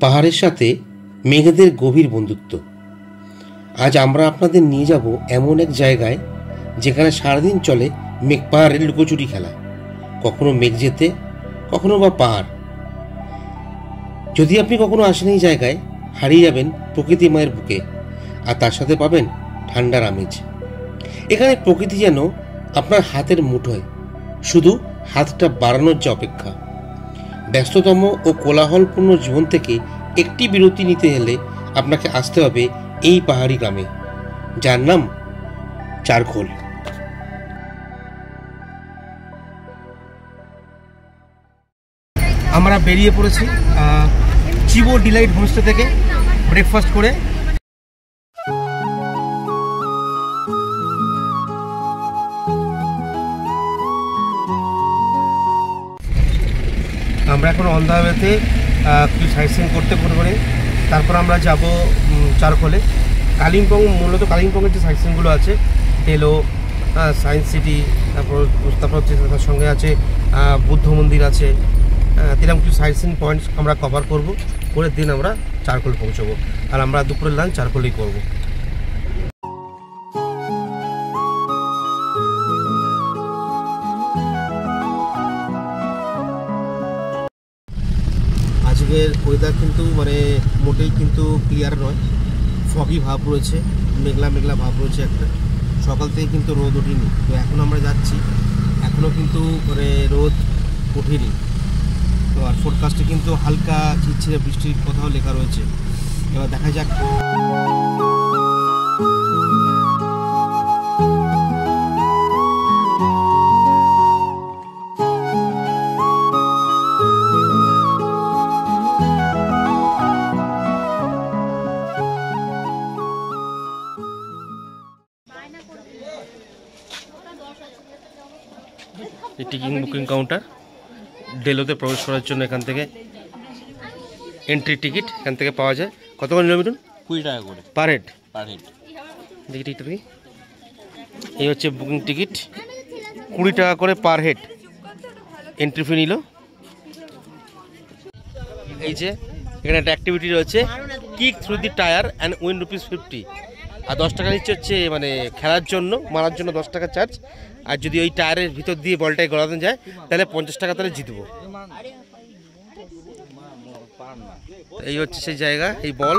পাহাড়ের সাথে মেঘেদের গভীর বন্ধুত্ব। আজ আমরা আপনাদের নিয়ে যাব এমন এক জায়গায় যেখানে সারাদিন চলে মেঘ পাহাড়ের লুকোচুরি খেলা। কখনো মেঘ যেতে, কখনো বা পাহাড়। যদি আপনি কখনো আসেন এই জায়গায়, হারিয়ে যাবেন প্রকৃতি মায়ের বুকে, আর তার সাথে পাবেন ঠান্ডার আমেজ। এখানে প্রকৃতি যেন আপনার হাতের মুঠোয়, শুধু হাতটা বাড়ানোর যে অপেক্ষা। ব্যস্ততম ও কোলাহলপূর্ণ জীবন থেকে একটি বিরতি নিতে হলে আপনাকে আসতে হবে এই পাহাড়ি গ্রামে, যার নাম চারখোল। আমরা বেরিয়ে পড়েছি চিবো ডিলাইট হোমস্টে থেকে ব্রেকফাস্ট করে। আমরা এখন অন দ্য ওয়েতে কিছু সাইট সিইং করতে পারি, তারপর আমরা যাব চারখোলে। কালিম্পং, মূলত কালিম্পংয়ের যে সাইট সিইংগুলো আছে, ডেলো, সায়েন্স সিটি, তারপর হচ্ছে তার সঙ্গে আছে বুদ্ধ মন্দির আছে, এরকম কিছু সাইট সিইং পয়েন্টস আমরা কভার করব, করে দিন আমরা চারখোল পৌঁছবো। আর আমরা দুপুরের লাঞ্চ চারখোলেই করবো। আজকের ওয়েদার কিন্তু মোটেই কিন্তু ক্লিয়ার নয়, ফগি ভাব রয়েছে, মেঘলা মেঘলা ভাব রয়েছে একটা। সকাল থেকে কিন্তু রোদ ওঠেনি, তো এখন আমরা যাচ্ছি, এখনও কিন্তু রোদ ওঠেনি। তো আর ফোরকাস্টে কিন্তু হালকা ঝিরঝিরে বৃষ্টির কথাও লেখা রয়েছে। এবার দেখা যাক। টিকিং বুকিং কাউন্টার, ডেলোতে প্রবেশ করার জন্য এখান থেকে এন্ট্রি টিকিট এখান থেকে পাওয়া যায়। কত করে নিল মিটুন? 20 টাকা করে পার হেড। দেখি টিকিটটা দেখি। এই হচ্ছে বুকিং টিকিট, 20 টাকা করে পার হেড এন্ট্রি ফি নিল। এই যে এখানে একটা অ্যাক্টিভিটি রয়েছে, kick through the tyre and win ₹50, আর 10 টাকা নিচ্ছে হচ্ছে খেলার জন্য, মারার জন্য 10 টাকা চার্জ। আর যদি ওই টায়ারের ভিতর দিয়ে বলটাই গড়ানো যায় তাহলে 50 টাকা তাহলে জিতবো। এই হচ্ছে সেই জায়গা, এই বল।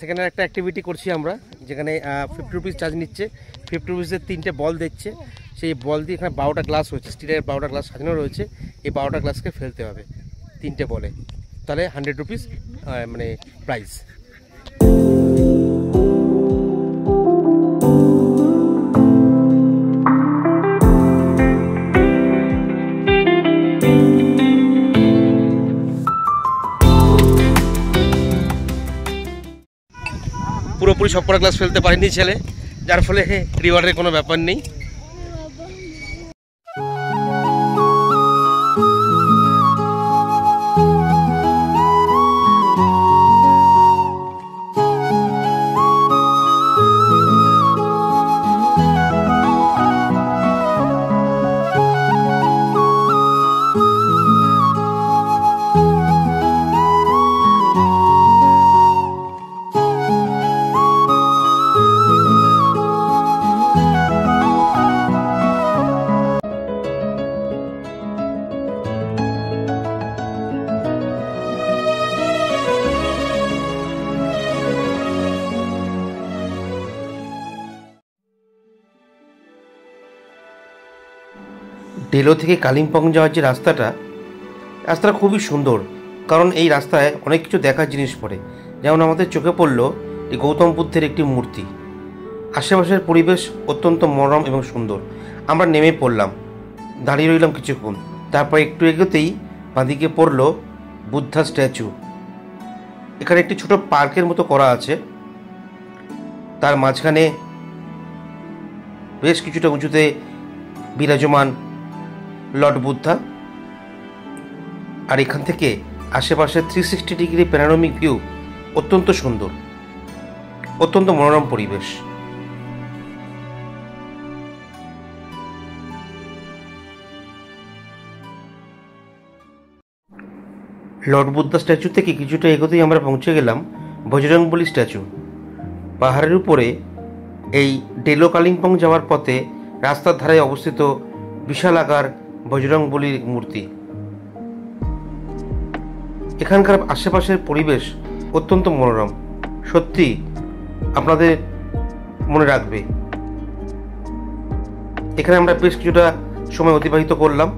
সেখানে একটা অ্যাক্টিভিটি করছি আমরা, যেখানে ₹50 চার্জ নিচ্ছে। ₹50 3টে বল দিচ্ছে, সেই বল দিয়ে এখানে 12টা গ্লাস রয়েছে, স্টিলের 12টা গ্লাস সাজানো রয়েছে। এই 12টা গ্লাসকে ফেলতে হবে 3টে বলে, তাহলে ₹100 প্রাইজ। পুরোপুরি সবকটা গ্লাস ফেলতে পারেনি ছেলে, যার ফলে রিওয়ার্ডের কোনো ব্যাপার নেই। ডেলো থেকে কালিম্পং যাওয়ার যে রাস্তাটা খুবই সুন্দর, কারণ এই রাস্তায় অনেক কিছু দেখার জিনিস পড়ে। যেমন আমাদের চোখে পড়ল এই গৌতম বুদ্ধের একটি মূর্তি। আশেপাশের পরিবেশ অত্যন্ত মনোরম এবং সুন্দর। আমরা নেমে পড়লাম, দাঁড়িয়ে রইলাম কিছুক্ষণ, তারপর একটু এগোতেই বাঁদিকে পড়ল বুদ্ধা স্ট্যাচু। এখানে একটি ছোট পার্কের মতো করা আছে, তার মাঝখানে বেশ কিছুটা উঁচুতে বিরাজমান লর্ড বুদ্ধা। আর এখান থেকে আশেপাশে 360 ডিগ্রি প্যানোরামিক ভিউ অত্যন্ত সুন্দর, অত্যন্ত মনোরম পরিবেশ। লর্ড বুদ্ধা স্ট্যাচু থেকে কিছুটা এগোতেই আমরা পৌঁছে গেলাম বজরংবলী স্ট্যাচু। পাহাড়ের উপরে এই ডেলো কালিম্পং যাওয়ার পথে রাস্তার ধারে অবস্থিত বিশাল আকার বজরংবলীর মূর্তি। এখানকার আশেপাশের পরিবেশ অত্যন্ত মনোরম, সত্যি আপনাদের মনে রাখবে। এখানে আমরা বেশ কিছুটা সময় অতিবাহিত করলাম।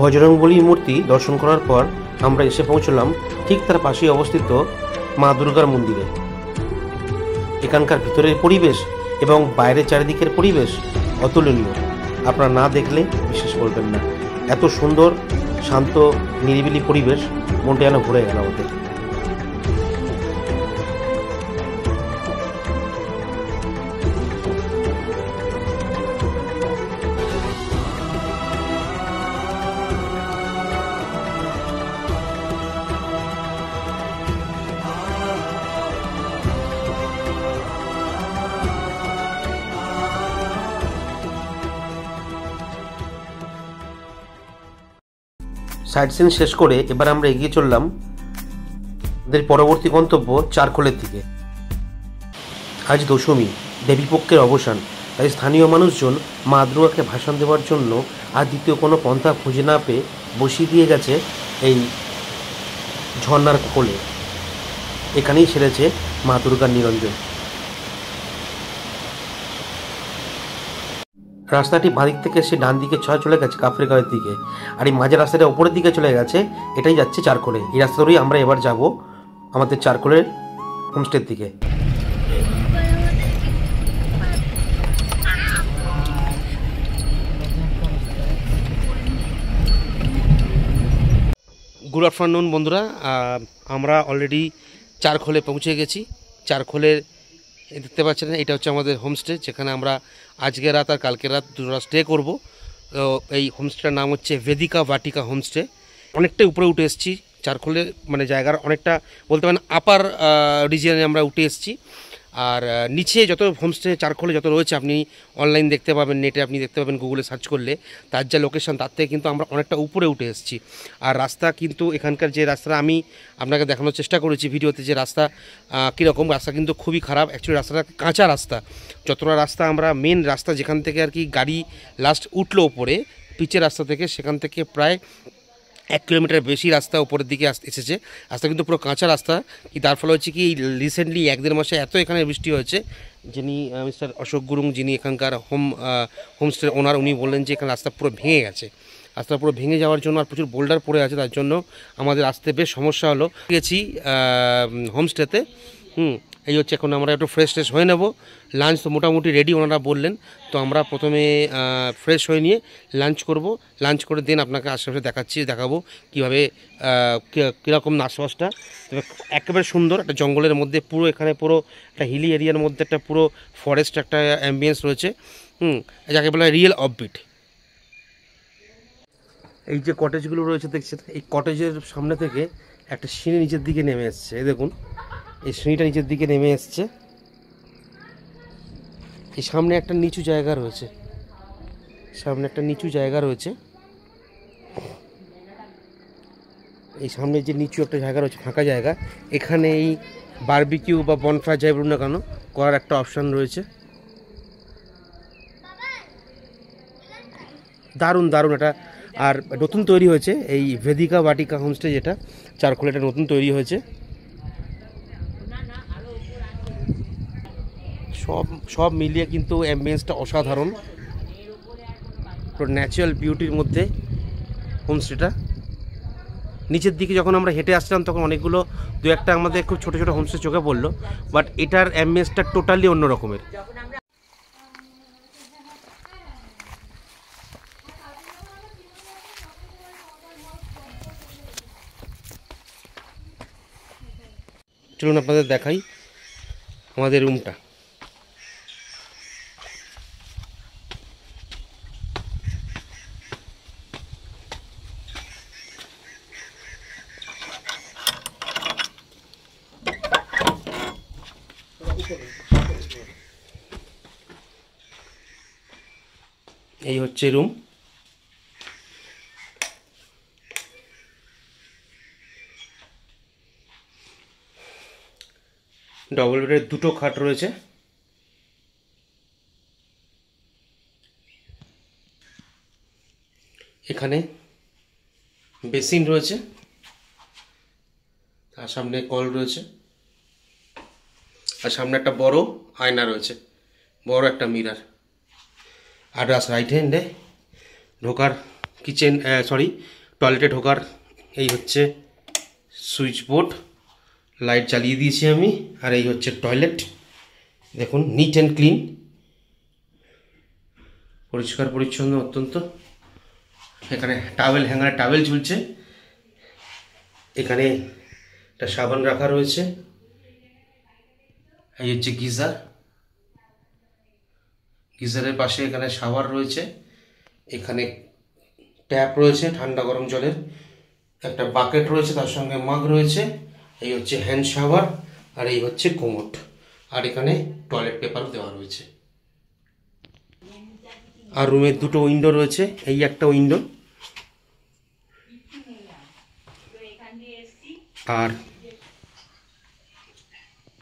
বজরংবলী মূর্তি দর্শন করার পর আমরা এসে পৌঁছলাম ঠিক তার পাশেই অবস্থিত মা দুর্গার মন্দিরে। এখানকার ভিতরের পরিবেশ এবং বাইরের চারিদিকের পরিবেশ অতুলনীয়, আপনারা না দেখলে বিশ্বাস করবেন না। এত সুন্দর, শান্ত, নিরিবিলি পরিবেশ, মনটা যেন ভরে গেল আমাদের। সাইট সিন শেষ করে এবার আমরা এগিয়ে চললাম আমাদের পরবর্তী গন্তব্য চারখোলের দিকে। আজ দশমী, দেবীপক্ষের অবসান, তাই স্থানীয় মানুষজন মা দুর্গাকে ভাষণ দেওয়ার জন্য আর দ্বিতীয় কোনো পন্থা খুঁজে না পেয়ে বসিয়ে দিয়ে গেছে এই ঝর্ণার কোলে। এখানেই সেরেছে মা দুর্গার নিরঞ্জন। রাস্তাটি বাঁদিক থেকে সে ডান দিকে চলে গেছে কাফরেগাঁওয়ের দিকে, আর এই মাঝের রাস্তাটা উপরের দিকে চলে গেছে, এটাই যাচ্ছে চারখোলে। এই রাস্তা ধরেই আমরা এবার যাব আমাদের চারখোলের হোমস্টের দিকে। গুড আফটারনুন বন্ধুরা, আমরা অলরেডি চারখোলে পৌঁছে গেছি। চারখোলের দেখতে পাচ্ছেন, এটা হচ্ছে আমাদের হোমস্টে, যেখানে আমরা আজকে রাত আর কালকে রাত দুটো স্টে করব। তো এই হোমস্টেটার নাম হচ্ছে ভেদিকা বাটিকা হোমস্টে। অনেকটাই উপরে উঠে এসেছি চারখোলে, মানে জায়গার অনেকটা বলতে পারেন আপার রিজিয়নে আমরা উঠে এসেছি। আর নিচে যত হোমস্টে চারখোলে যত রয়েছে আপনি অনলাইন দেখতে পাবেন, নেটে আপনি দেখতে পাবেন, গুগলে সার্চ করলে তার যা লোকেশন, তার থেকে কিন্তু আমরা অনেকটা উপরে উঠে এসেছি। আর রাস্তা কিন্তু এখানকার যে রাস্তাটা আমি আপনাকে দেখানোর চেষ্টা করেছি ভিডিওতে, যে রাস্তা কীরকম, রাস্তা কিন্তু খুবই খারাপ। অ্যাকচুয়ালি রাস্তাটা কাঁচা রাস্তা। যতটা রাস্তা আমরা মেন রাস্তা যেখান থেকে আর কি গাড়ি লাস্ট উঠলো ওপরে পিচের রাস্তা থেকে, সেখান থেকে প্রায় 1 কিলোমিটার বেশি রাস্তা উপরের দিকে এসেছে। রাস্তা কিন্তু পুরো কাঁচা রাস্তা। কি তার ফলে হচ্ছে কি রিসেন্টলি 1-1.5 মাসে এত এখানে বৃষ্টি হয়েছে, যিনি মিস্টার অশোক গুরুং, যিনি এখানকার হোমস্টের ওনার, উনি বললেন যে এখানে রাস্তা পুরো ভেঙে গেছে। রাস্তা পুরো ভেঙে যাওয়ার জন্য আর প্রচুর বোল্ডার পড়ে আছে, তার জন্য আমাদের আসতে বেশ সমস্যা হলো। গেছি হোমস্টেতে। এই হচ্ছে, এখন আমরা একটু ফ্রেশ হয়ে নেব। লাঞ্চ তো মোটামুটি রেডি ওনারা বললেন, তো আমরা প্রথমে ফ্রেশ হয়ে নিয়ে লাঞ্চ করব। লাঞ্চ করে দেন আপনাকে আশেপাশে দেখাবো কীভাবে কীরকম আশপাশটা। তবে একেবারে সুন্দর একটা জঙ্গলের মধ্যে, পুরো এখানে পুরো একটা হিলি এরিয়ার মধ্যে একটা পুরো ফরেস্ট একটা অ্যাম্বিয়েন্স রয়েছে, যাকে বলা হয় রিয়েল অফবিট। এই যে কটেজগুলো রয়েছে দেখছেন, এই কটেজের সামনে থেকে একটা সিঁড়ি নিচের দিকে নেমে এসছে। এই দেখুন, এই সিঁড়িটা নিচের দিকে নেমে এসছে। এই সামনে একটা নিচু জায়গা রয়েছে, এই সামনে যে নিচু একটা জায়গা রয়েছে, ফাঁকা জায়গা, এখানে এই বারবিকিউ বা বনফায়ার যাই বলুন না কেন করার একটা অপশান রয়েছে। দারুণ এটা। আর নতুন তৈরি হয়েছে এই ভেদিকা বাটিকা হোমস্টে, যেটা চারখোলে, এটা নতুন তৈরি হয়েছে। সব সব মিলিয়ে কিন্তু অ্যাম্বিয়েন্সটা অসাধারণ, পুরো ন্যাচারাল বিউটির মধ্যে হোমস্টেটা। নিচের দিকে যখন আমরা হেঁটে আসছিলাম তখন অনেকগুলো দু একটা আমাদের খুব ছোটো ছোটো হোমস্টে চোখে পড়লো, বাট এটার অ্যাম্বিয়েন্সটা টোটালি অন্য রকমের। চলুন আপনাদের দেখাই আমাদের রুমটা। এই হচ্ছে রুম। ডবল বেডের দুটো খাট রয়েছে। এখানে বেসিন রয়েছে, তার সামনে কল রয়েছে, আর সামনে একটা বড় আয়না রয়েছে, বড় একটা মিরার। আর রাইট হ্যান্ডে ঢোকার কিচেন টয়লেটে ঢোকার এই হচ্ছে সুইচ বোর্ড, লাইট জ্বালিয়ে দিয়েছি আমি। আর এই হচ্ছে টয়লেট, দেখুন নিট অ্যান্ড ক্লিন, পরিষ্কার পরিচ্ছন্ন অত্যন্ত। এখানে টাওয়েল হ্যাঙ্গারে টাওয়েল ঝুলছে, এখানে একটা সাবান রাখা রয়েছে। এই হচ্ছে গিজার, গিজারের পাশে এখানে শাওয়ার রয়েছে, এখানে ট্যাপ রয়েছে ঠান্ডা গরম জলের, একটা বাকেট রয়েছে, তার সঙ্গে মাগ রয়েছে। এই হচ্ছে হ্যান্ড শাওয়ার, আর এই হচ্ছে কোমোড, আর এখানে টয়লেট পেপারও দেওয়া রয়েছে। আর রুমের দুটো উইন্ডো রয়েছে, এই একটা উইন্ডো, আর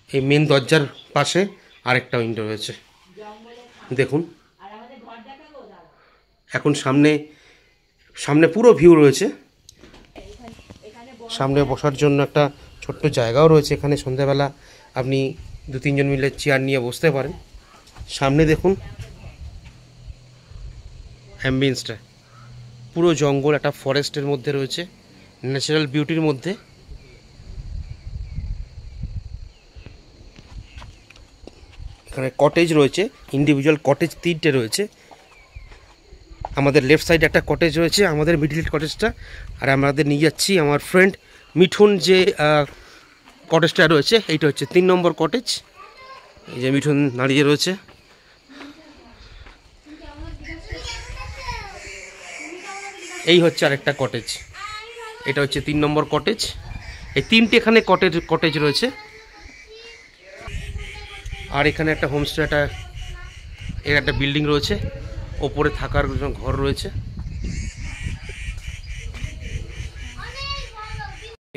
এই মেন দরজার পাশে আরেকটা উইন্ডো রয়েছে। দেখুন এখন সামনে পুরো ভিউ রয়েছে, সামনে বসার জন্য একটা ছোট্ট জায়গাও রয়েছে। এখানে সন্ধ্যাবেলা আপনি 2-3 জন মিলে চেয়ার নিয়ে বসতে পারেন। সামনে দেখুন অ্যাম্বিয়েন্সটা, পুরো জঙ্গল, একটা ফরেস্টের মধ্যে রয়েছে, ন্যাচারাল বিউটির মধ্যে। এখানে কটেজ রয়েছে, ইন্ডিভিজুয়াল কটেজ 3টে রয়েছে। আমাদের লেফট সাইডে একটা কটেজ রয়েছে, আমাদের মিডিল কটেজটা। আর আমাদের নিয়ে যাচ্ছি আমার ফ্রেন্ড মিঠুন যে কটেজটা রয়েছে, এইটা হচ্ছে 3 নম্বর কটেজ। এই যে মিঠুন দাঁড়িয়ে রয়েছে। এই হচ্ছে আরেকটা কটেজ, এটা হচ্ছে 3 নম্বর কটেজ। এই 3টে এখানে কটেজ রয়েছে। আর এখানে একটা হোমস্টে, একটা বিল্ডিং রয়েছে, ওপরে থাকার ঘর রয়েছে।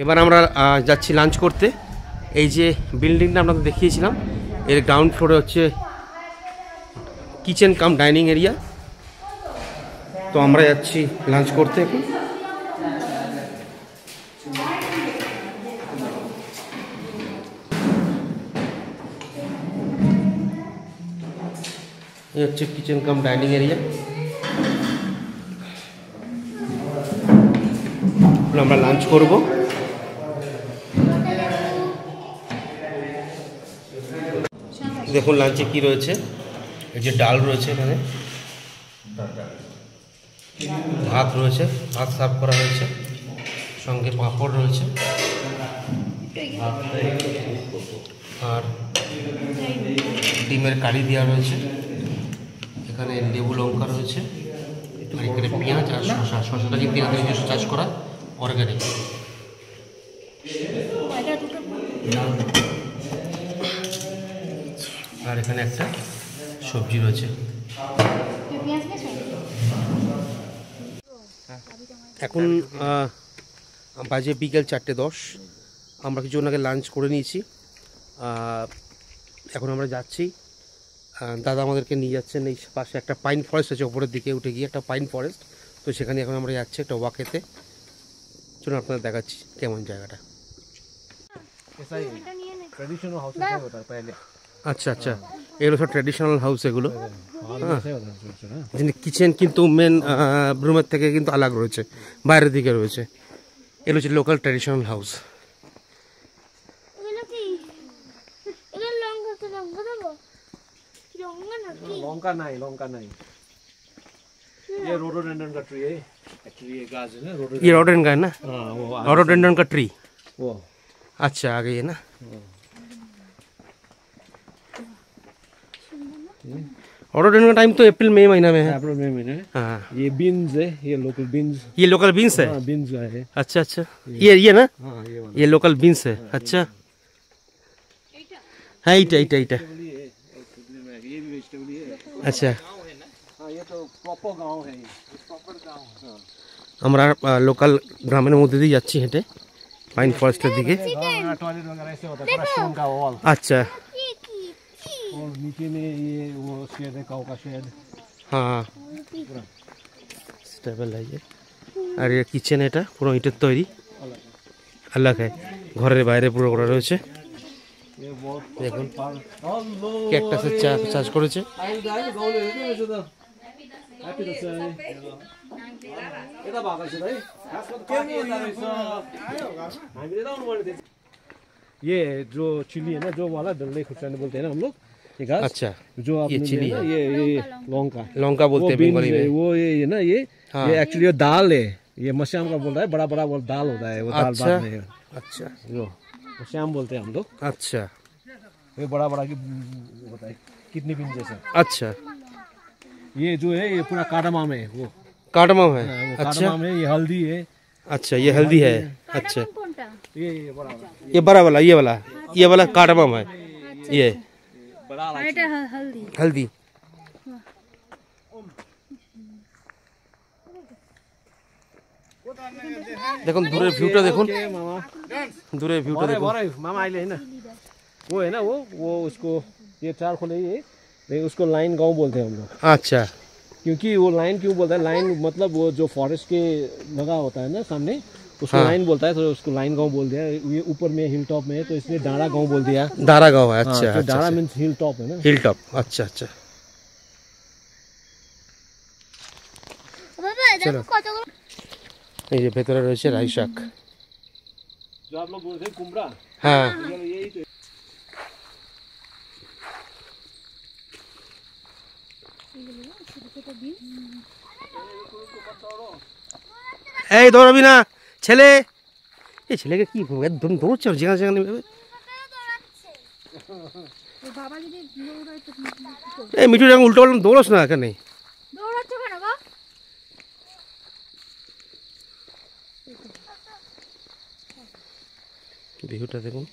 এবার আমরা যাচ্ছি লাঞ্চ করতে। এই যে বিল্ডিংটা আপনাদের দেখিয়েছিলাম, এর গ্রাউন্ড ফ্লোরে হচ্ছে কিচেন কাম ডাইনিং এরিয়া। তো আমরা যাচ্ছি লাঞ্চ করতে এখন। এই হচ্ছে কিচেন কাম ডাইনিং এরিয়া। আমরা লাঞ্চ করব। দেখুন লাঞ্চে কি রয়েছে। এই যে ডাল রয়েছে, এখানে ভাত রয়েছে, ভাত সার্ভ করা হয়েছে, সঙ্গে পাঁপড় রয়েছে, আর ডিমের কারি দেওয়া রয়েছে। এখানে লেবু লঙ্কা রয়েছে, আর এখানে পেঁয়াজ আর শশা। শশাটা কিন্তু এখানে নিজস্ব চাষ করা, অর্গানিক। আর এখানে একটা সবজি রয়েছে। এখন বাজে বিকেল 4:10। আমরা কিছুক্ষণ আগে লাঞ্চ করে নিয়েছি। এখন আমরা যাচ্ছি, দাদা আমাদেরকে নিয়ে যাচ্ছেন। এই পাশে একটা পাইন ফরেস্ট আছে, ওপরের দিকে উঠে গিয়ে একটা পাইন ফরেস্ট, তো সেখানে এখন আমরা যাচ্ছি একটা ওয়াকেতে। চলুন আপনাদের দেখাচ্ছি কেমন জায়গাটা। আচ্ছা আচ্ছা, এগুলো সব ট্র্যাডিশনাল হাউস এগুলো। কিচেন কিন্তু মেন রুমের থেকে কিন্তু আলাদা রয়েছে, বাইরের দিকে রয়েছে। এগুলো হচ্ছে লোকাল ট্র্যাডিশনাল হাউস। लौंका नहीं, लौंका नहीं, ये रोडोडेंड्रन का ट्री है एक्चुअली। ये गाछ है ना ये रोडेंड्रन का है ना? हाँ वो रोडोडेंड्रन का ट्री। वो अच्छा आ गई है ना। रोडोडेंड्रन का टाइम तो अप्रैल मई महीना में है। अप्रैल मई महीने। हाँ, ये बीन्स है, ये लोकल बीन्स। ये लोकल बीन्स है। हाँ बीन्स का है। अच्छा अच्छा, ये ना, हाँ ये वाला ये लोकल बीन्स है। अच्छा हाँ, এইটা এইটা এইটা। ये भी वेजिटेबल ही है। আচ্ছা, हाँ ये तो प्रॉपर गांव है, ये प्रॉपर गांव है। আমরা লোকাল গ্রামের মধ্যে দিয়ে যাচ্ছি হেঁটে পাইন ফরেস্টের দিকে। टॉयलेट वगैरह ऐसे होता है, पूरा स्टोन का वॉल। আচ্ছা और नीचे में ये वो शेड है, काऊ का शेड। হ্যাঁ, স্টেবল है ये। আর এর কিচেন এটা পুরো ইটের তৈরি, আলাদা হয়, ঘরের বাইরে পুরো করা রয়েছে। ये बहुत দেখুন ক্যাকটাসের চাষ করেছে। ये जो चिली है ना, जो वाला डल्ले खुर्सानी बोलते हैं ना हम लोग, ये घास अच्छा, जो आपने चिली लिया ना, ये लौंका, लौंका बोलते हैं बंगाली में। वो ये ना ये एक्चुअली दाल है। ये मश्याम का बोल रहा है, बड़ा बड़ा वो दाल होता है, वो दाल अच्छा बाद में है। अच्छा जो मश्याम बोलते हैं हम लोग। अच्छा ये बड़ा बड़ा की होता है, कितनी पिन जैसा। अच्छा, ये जो है ये पूरा कार्डमम है, वो कार्डमम है। वो अच्छा कार्डमम है, ये हल्दी है। अच्छा, ये हल्दी है। अच्छा, ये बड़ा वाला, ये बड़ा वाला, ये वाला कार्डमम है। ये बड़ा वाला हल्दी। দেখুন দূরের ভিউটা দেখুন, मामा দূরের ভিউটা দেখুন। मामा आइले है ना, वो है ना वो उसको ये चार खोले ये, नहीं उसको लाइन गांव बोलते हैं हम लोग। अच्छा क्योंकि वो लाइन क्यों बोलता है, लाइन मतलब वो जो फॉरेस्ट के लगा होता है ना सामने, उसको हाँ। लाइन बोलता है, तो उसको लाइन गांव बोल दिया। ये ऊपर में हिल टॉप में है, तो इसलिए डारा गांव बोल दिया। दारा गाँव है। हाँ, अच्छा तो अच्छा, डारा मीन्स हिल टॉप है ना। Hill top. अच्छा अच्छा, চলো এই যে ভেতরে রয়েছে রাই শাক। जो आप लोग बोलते हैं कुमड़ा, হ্যাঁ यही तो। এই দৌড়াবি না ছেলে, এই ছেলেকে কি একদম দৌড়চ্ছে যেখানে যেখানে নেবে। এই মিঠু যখন উল্টো পাল্টা দৌড়াস না এখানে। ভিউটা দেখুন,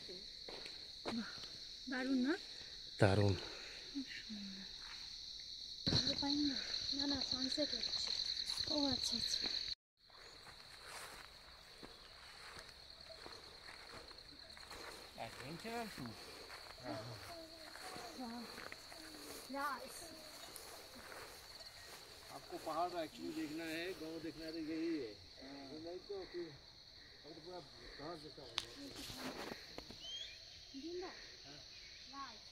দারুণ না? দারুণ। না না, সানসেট হচ্ছে। ও আচ্ছা আচ্ছা। आपको पहाड़ एक्चुअली देखना है, गांव देखना है, तो यही है। नहीं तो फिर पूरा घास जैसा हो जिंदा right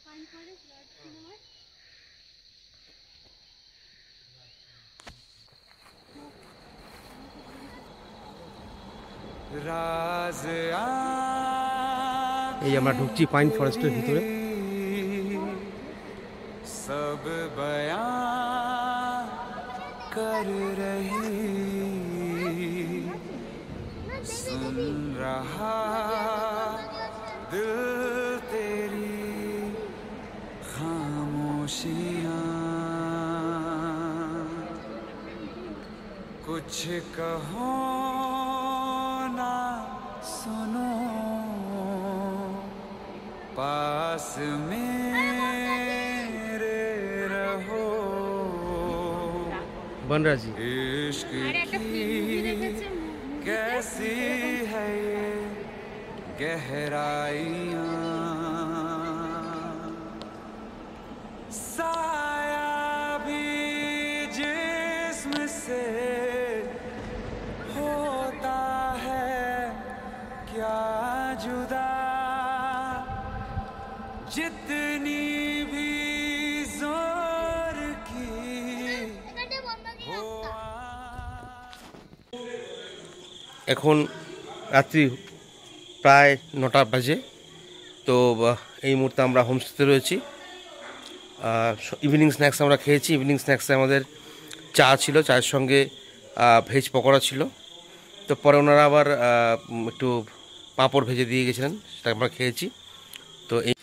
fine forest right cinema. এই আমরা ঢুকছি পাইন ফরেস্টের ভিতরে। सब बयां कर रही, सुन रहा दिल तेरी खामोशियां, कुछ कहो ना सुनो, पास मेरे रहो, बनरा जी इश्क की कैसी है ये गहराइयाँ, साया भी जिस्म से होता है क्या जुदा, जितनी भी जोर की हो এখন রাত্রি প্রায় 9টা বাজে। তো এই মুহূর্তে আমরা হোমস্টেতে রয়েছি। ইভিনিং স্ন্যাক্স আমরা খেয়েছি। ইভিনিং স্ন্যাক্সে আমাদের চা ছিল, চায়ের সঙ্গে ভেজ পকোড়া ছিল। তো পরে ওনারা আবার একটু পাঁপড় ভেজে দিয়ে গেছিলেন, সেটা আমরা খেয়েছি। তো এই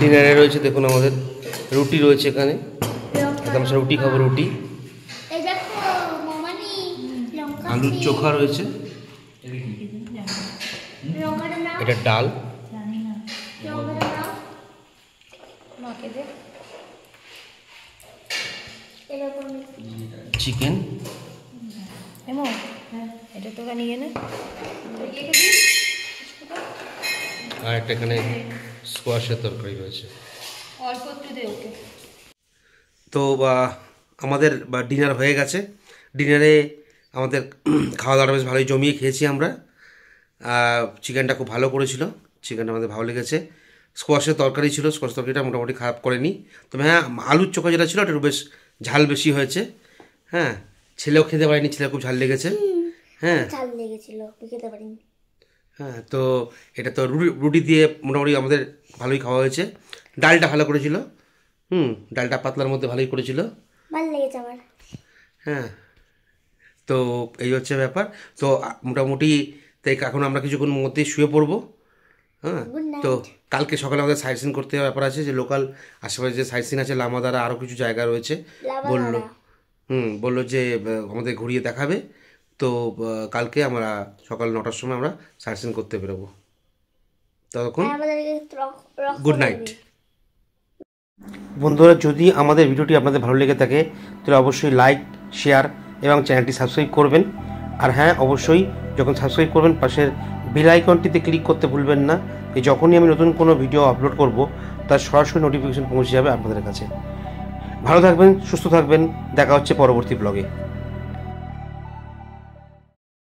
ডিনারে রয়েছে দেখুন আমাদের রুটি রয়েছে এখানে, একদম রুটি খাবো, রুটি, আলুর চোখা রয়েছে, এটা ডাল, চিকেন, এটা তো নিয়ে নে, আর একটা এখানে স্কোয়াশের তরকারি রয়েছে। অল্প একটু দে ওকে। তো আমাদের ডিনার হয়ে গেছে। ডিনারে আমাদের খাওয়া দাওয়াটা বেশ ভালোই জমিয়ে খেয়েছি আমরা। চিকেনটা খুব ভালো করেছিল, চিকেনটা আমাদের ভালো লেগেছে। স্কোয়াশের তরকারি ছিল, স্কোয়াশ তরকারিটা মোটামুটি খারাপ করেনি। তবে হ্যাঁ, আলুর চোখা যেটা ছিল ওটা একটু বেশ ঝাল বেশি হয়েছে। হ্যাঁ, ছেলেও খেতে পারেনি, ছেলে খুব ঝাল লেগেছে। হ্যাঁ, ঝাল লেগেছিল, খেতে পারিনি। হ্যাঁ, তো এটা তো রুটি দিয়ে মোটামুটি আমাদের ভালোই খাওয়া হয়েছে। ডালটা ভালো করেছিল, ডালটা পাতলার মধ্যে ভালোই করেছিল, ভালো লেগেছে আমার। হ্যাঁ, তো এই হচ্ছে ব্যাপার। তো মোটামুটি তাই এখন আমরা কিছুক্ষণ মধ্যেই শুয়ে পড়বো। হ্যাঁ, তো কালকে সকালে আমাদের সাইট সিন করতে ব্যাপার আছে, যে লোকাল আশেপাশে যে সাইট সিন আছে, লামাদারা আরও কিছু জায়গা রয়েছে বললো যে আমাদের ঘুরিয়ে দেখাবে। তো কালকে আমরা সকাল 9টার সময় আমরা সাইট সিন করতে বেরোবো। ততক্ষণ গুড নাইট। বন্ধুরা, যদি আমাদের ভিডিওটি আপনাদের ভালো লেগে থাকে তাহলে অবশ্যই লাইক, শেয়ার এবং চ্যানেলটি সাবস্ক্রাইব করবেন। আর হ্যাঁ, অবশ্যই যখন সাবস্ক্রাইব করবেন পাশের বেল আইকনটিতে ক্লিক করতে ভুলবেন না, এই যখনই আমি নতুন কোনো ভিডিও আপলোড করব তার সরাসরি নোটিফিকেশন পৌঁছে যাবে আপনাদের কাছে। ভালো থাকবেন, সুস্থ থাকবেন, দেখা হচ্ছে পরবর্তী ব্লগে।